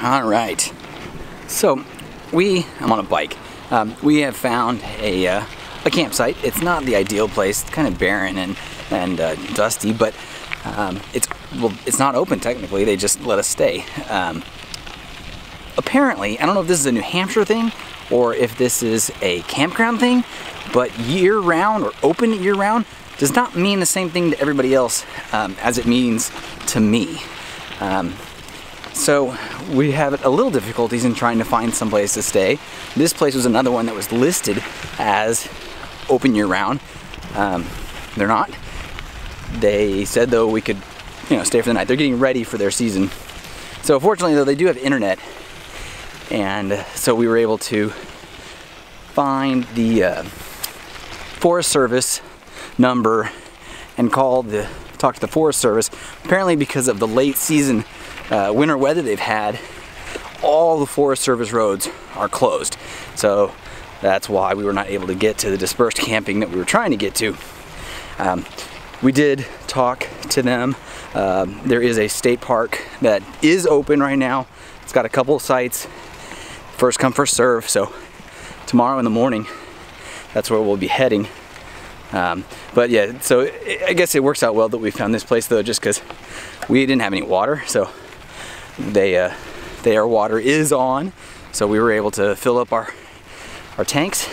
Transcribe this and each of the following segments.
All right. So I'm on a bike. We have found a campsite. It's not the ideal place. It's kind of barren and dusty, but it's not open technically. They just let us stay. Apparently, I don't know if this is a New Hampshire thing or if this is a campground thing, but year-round or open year-round does not mean the same thing to everybody else as it means to me. So we have a little difficulties in trying to find some place to stay. This place was another one that was listed as open year-round. They're not. They said though we could, stay for the night. They're getting ready for their season. So fortunately though, they do have internet, and so we were able to find the Forest Service number and talk to the Forest Service. Apparently because of the late season winter weather they've had, all the Forest Service roads are closed. So that's why we were not able to get to the dispersed camping that we were trying to get to. We did talk to them. There is a state park that is open right now. It's got a couple of sites. First come, first serve. So tomorrow in the morning, that's where we'll be heading. But yeah, so I guess it works out well that we found this place though, just because we didn't have any water. So their water is on. So we were able to fill up our tanks.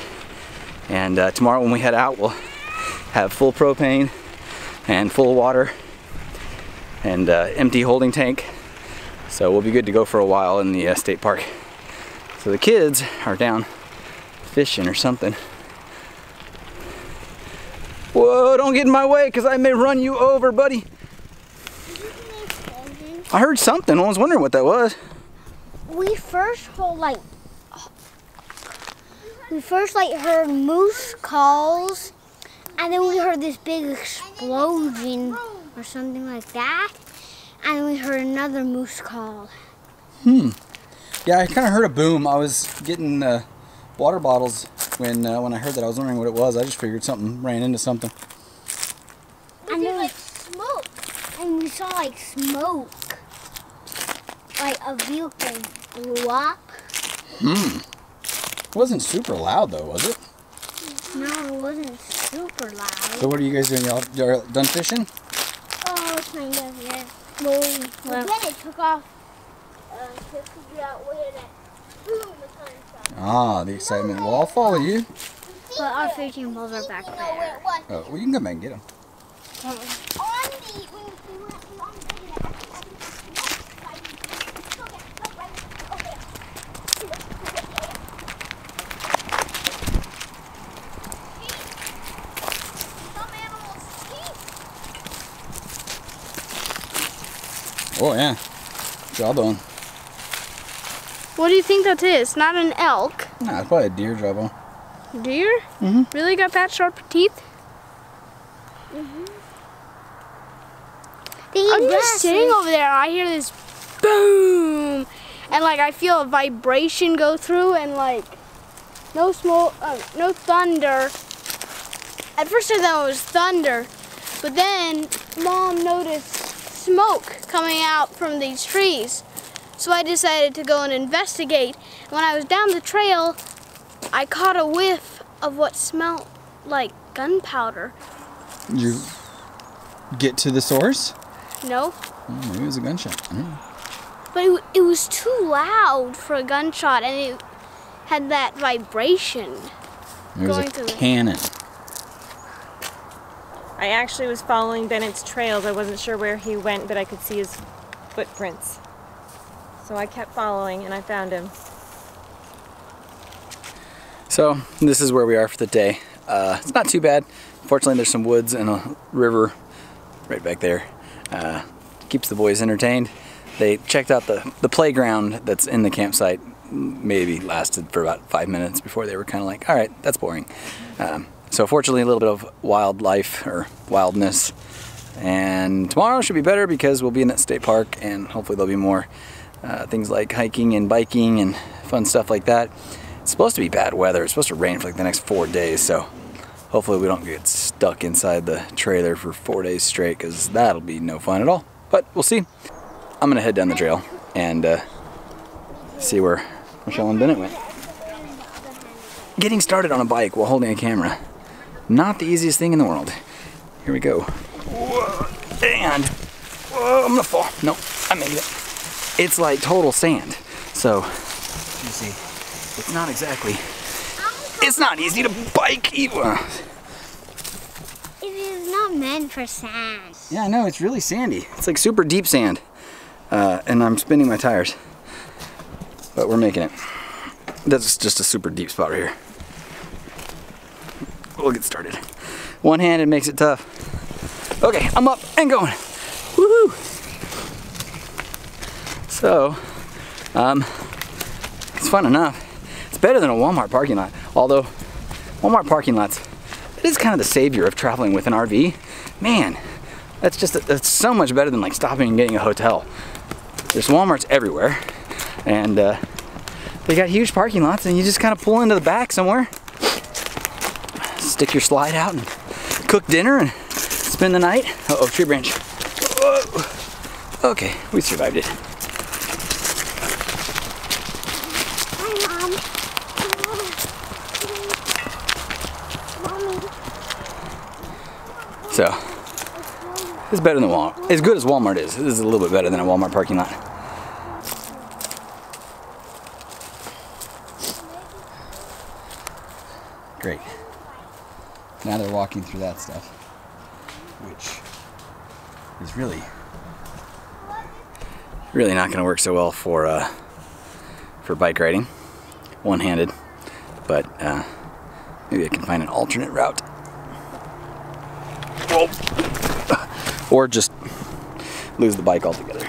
And tomorrow when we head out, we'll have full propane and full water and empty holding tank. So we'll be good to go for a while in the state park. So the kids are down fishing or something. Whoa, don't get in my way because I may run you over, buddy. I heard something. I was wondering what that was. We first heard moose calls, and then we heard this big explosion or something like that, and then we heard another moose call. Yeah, I kind of heard a boom. I was getting water bottles when I heard that. I was wondering what it was. I just figured something ran into something. And there was smoke, and we saw like smoke, like a vehicle blew up. It wasn't super loud though, was it? No, it wasn't super loud. So what are you guys doing? Y'all done fishing? Oh, kind of, yeah. Well, then it took off to figure out where that boom was coming from. Ah, the excitement. Well, I'll follow you. But our fishing poles are back there. Oh, well, you can come back and get them. Oh yeah, jawbone. What do you think that is? Not an elk. Nah, it's probably a deer jawbone. Deer? Really got that sharp teeth? I'm just sitting over there. I hear this boom, and like I feel a vibration go through, and like no smoke, no thunder. At first I thought it was thunder, but then Mom noticed smoke coming out from these trees. So I decided to go and investigate. And when I was down the trail, I caught a whiff of what smelled like gunpowder. Did you get to the source? No. Oh, maybe it was a gunshot. But it was too loud for a gunshot, and it had that vibration. It was a cannon. I actually was following Bennett's trails. I wasn't sure where he went, but I could see his footprints. So I kept following, and I found him. So this is where we are for the day. It's not too bad. Fortunately, there's some woods and a river right back there. Keeps the boys entertained. They checked out the playground that's in the campsite. Maybe lasted for about 5 minutes before they were kind of like, all right, that's boring. So fortunately, a little bit of wildlife or wildness. And tomorrow should be better because we'll be in that state park, and hopefully there'll be more things like hiking and biking and fun stuff like that. It's supposed to be bad weather. It's supposed to rain for like the next 4 days, so hopefully we don't get stuck inside the trailer for 4 days straight, because that'll be no fun at all. But we'll see. I'm gonna head down the trail and see where Michelle and Bennett went. Getting started on a bike while holding a camera, not the easiest thing in the world. Here we go. Whoa, and whoa, I'm gonna fall. No, I made it. It's like total sand. So, you see, it's not exactly, it's not easy to bike either. It is not meant for sand. Yeah, no, it's really sandy. It's like super deep sand. And I'm spinning my tires. But we're making it. That's just a super deep spot right here. We'll get started. One-handed makes it tough. Okay, I'm up and going. Woohoo! So, it's fun enough. It's better than a Walmart parking lot. Although, Walmart parking lots, it is kind of the savior of traveling with an RV. Man, that's so much better than like stopping and getting a hotel. There's Walmarts everywhere, and they got huge parking lots, and you just kind of pull into the back somewhere, stick your slide out, and cook dinner, and spend the night. Uh-oh, tree branch. Whoa. Okay, we survived it. So, it's better than Walmart. As good as Walmart is, this is a little bit better than a Walmart parking lot. Great. Now they're walking through that stuff, which is really not going to work so well for bike riding, one-handed. But maybe I can find an alternate route. Whoa. Or just lose the bike altogether.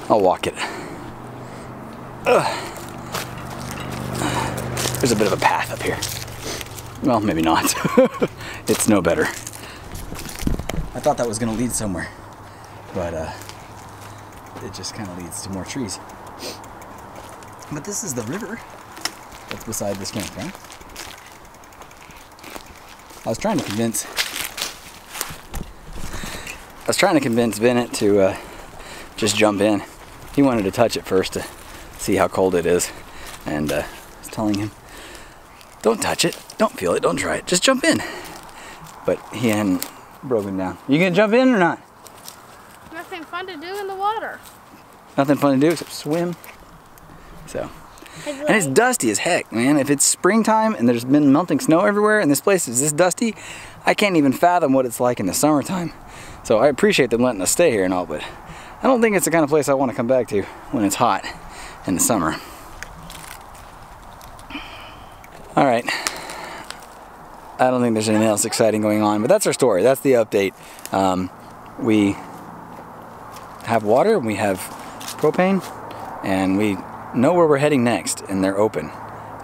I'll walk it. There's a bit of a path up here. Well, maybe not. It's no better. I thought that was going to lead somewhere, but it just kind of leads to more trees. But this is the river that's beside this campground. I was trying to convince Bennett to just jump in. He wanted to touch it first to see how cold it is, and I was telling him, don't touch it, don't feel it, don't try it, just jump in. But he hadn't broken down. You gonna jump in or not? Nothing fun to do in the water. Nothing fun to do except swim. So, and it's dusty as heck, man. If it's springtime and there's been melting snow everywhere and this place is this dusty, I can't even fathom what it's like in the summertime. So I appreciate them letting us stay here and all, but I don't think it's the kind of place I want to come back to when it's hot in the summer. All right. I don't think there's anything else exciting going on, but that's our story. That's the update. We have water, we have propane, and we know where we're heading next, and they're open.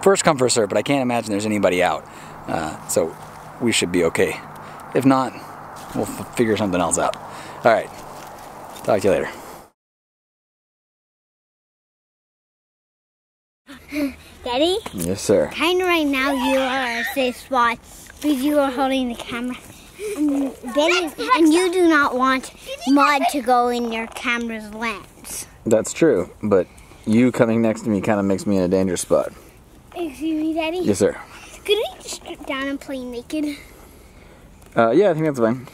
First come, first serve, but I can't imagine there's anybody out. So we should be okay. If not, we'll figure something else out. All right. Talk to you later. Daddy? Yes, sir. Kind of right now you are at a safe spot because you are holding the camera. And you do not want mud to go in your camera's lens. That's true, but you coming next to me kind of makes me in a dangerous spot. Excuse me, Daddy? Yes, sir. Could we just strip down and play naked? Yeah, I think that's fine.